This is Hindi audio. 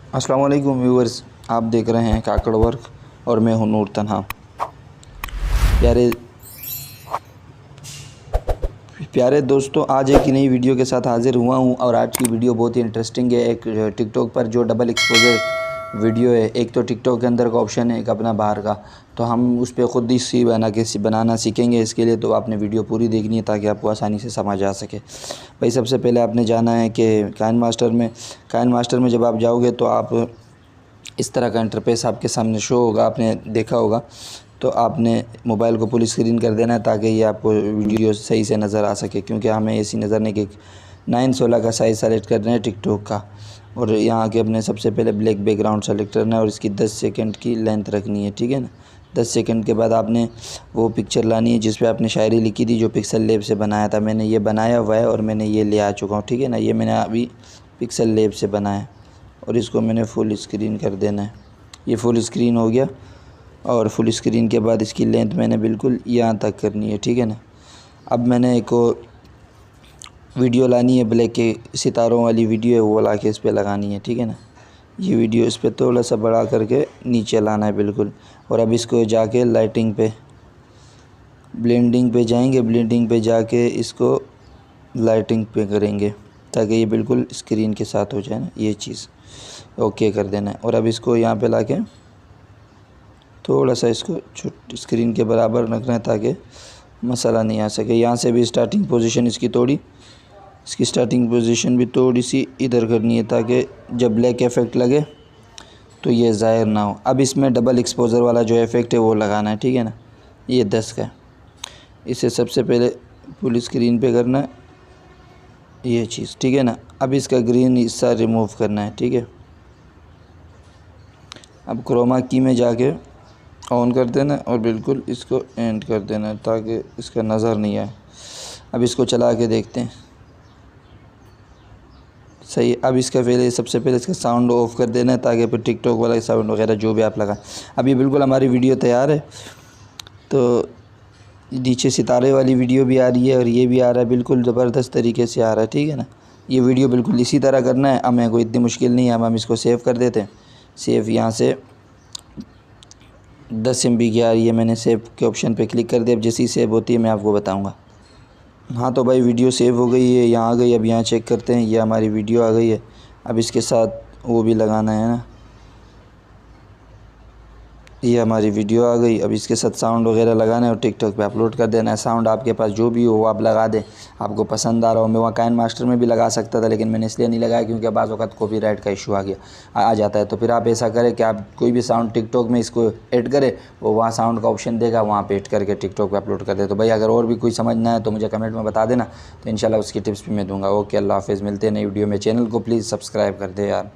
अस्सलाम वालेकुम व्यूअर्स, आप देख रहे हैं काकड़ वर्क और मैं हूं नूर तन्हा। प्यारे प्यारे दोस्तों, आज एक नई वीडियो के साथ हाज़िर हुआ हूं और आज की वीडियो बहुत ही इंटरेस्टिंग है। एक टिकटॉक पर जो डबल एक्सपोजर वीडियो है, एक तो टिकटॉक के अंदर का ऑप्शन है, एक अपना बाहर का, तो हम उस पर ख़ुद ही बनाना सीखेंगे। इसके लिए तो आपने वीडियो पूरी देखनी है ताकि आपको आसानी से समझ आ सके। भाई सबसे पहले आपने जाना है कि काइन मास्टर में जब आप जाओगे तो आप इस तरह का इंटरफेस आपके सामने शो होगा, आपने देखा होगा। तो आपने मोबाइल को फुल स्क्रीन कर देना है ताकि ये आपको वीडियो सही से नज़र आ सके, क्योंकि हमें ऐसी नज़र नहीं कि 9/16 का साइज़ सेलेक्ट कर रहे हैं टिकटॉक का। और यहाँ के अपने सबसे पहले ब्लैक बैकग्राउंड सेलेक्ट करना है और इसकी 10 सेकंड की लेंथ रखनी है, ठीक है ना। 10 सेकंड के बाद आपने वो पिक्चर लानी है जिस पे आपने शायरी लिखी थी, जो पिक्सल लैब से बनाया था। मैंने ये बनाया हुआ है और मैंने ये ले आ चुका हूँ, ठीक है ना। ये मैंने अभी पिक्सल लैब से बनाया और इसको मैंने फुल स्क्रीन कर देना है। ये फुल स्क्रीन हो गया और फुल स्क्रीन के बाद इसकी लेंथ मैंने बिल्कुल यहाँ तक करनी है, ठीक है ना। अब मैंने एक वीडियो लानी है, ब्लैक के सितारों वाली वीडियो है, वो ला के इस पर लगानी है, ठीक है ना। ये वीडियो इस पर थोड़ा सा बड़ा करके नीचे लाना है बिल्कुल। और अब इसको जाके लाइटिंग पे, ब्लेंडिंग पे जाएंगे, ब्लेंडिंग पे जाके इसको लाइटिंग पे करेंगे ताकि ये बिल्कुल स्क्रीन के साथ हो जाए ना। ये चीज़ ओके कर देना है। और अब इसको यहाँ पे लाके थोड़ा सा इसको स्क्रीन के बराबर रखना है ताकि मसाला नहीं आ सके। यहाँ से भी स्टार्टिंग पोजीशन इसकी स्टार्टिंग पोजीशन भी थोड़ी सी इधर करनी है ताकि जब ब्लैक इफ़ेक्ट लगे तो ये ज़ाहिर ना हो। अब इसमें डबल एक्सपोजर वाला जो इफ़ेक्ट है वो लगाना है, ठीक है ना। ये 10 का है। इसे सबसे पहले फुल स्क्रीन पे करना है, ये चीज़, ठीक है ना। अब इसका ग्रीन हिस्सा रिमूव करना है, ठीक है। अब क्रोमा की में जाके ऑन कर देना और बिल्कुल इसको एंड कर देना ताकि इसका नज़र नहीं आए। अब इसको चला के देखते हैं, सही। अब इसका सबसे पहले इसका साउंड ऑफ़ कर देना है ताकि फिर टिकटॉक वाला साउंड वगैरह जो भी आप लगाएं। अब ये बिल्कुल हमारी वीडियो तैयार है। तो नीचे सितारे वाली वीडियो भी आ रही है और ये भी आ रहा है, बिल्कुल ज़बरदस्त तरीके से आ रहा है, ठीक है ना। ये वीडियो बिल्कुल इसी तरह करना है। हमें कोई इतनी मुश्किल नहीं है। हम इसको सेव कर देते हैं। सेव यहाँ से 10 MB की आ रही है, मैंने सेव के ऑप्शन पे क्लिक कर दिया। अब जैसी सेव होती है मैं आपको बताऊंगा। हाँ तो भाई वीडियो सेव हो गई है, यहाँ आ गई। अब यहाँ चेक करते हैं, ये हमारी वीडियो आ गई है। अब इसके साथ वो भी लगाना है ना, ये हमारी वीडियो आ गई। अब इसके साथ साउंड वगैरह लगाना है और टिकटॉक पे अपलोड कर देना है। साउंड आपके पास जो भी हो वो आप लगा दें, आपको पसंद आ रहा हो। मैं वहाँ काइन मास्टर में भी लगा सकता था लेकिन मैंने इसलिए नहीं लगाया क्योंकि बाज़ वक़्त कॉपीराइट का इशू आ जाता है। तो फिर आप ऐसा करें कि आप कोई भी साउंड टिकटॉक में इसको ऐड करें, वो वहाँ साउंड का ऑप्शन देगा, वहाँ पर ऐड करके टिकटॉक पर अपलोड कर दे। तो भाई अगर और भी कोई समझना है तो मुझे कमेंट में बता देना, तो इंशाल्लाह उसकी टिप्स भी मैं दूँगा। ओके, अल्लाह हाफ़िज़, मिलते हैं नई वीडियो में। चैनल को प्लीज़ सब्सक्राइब कर दे यार।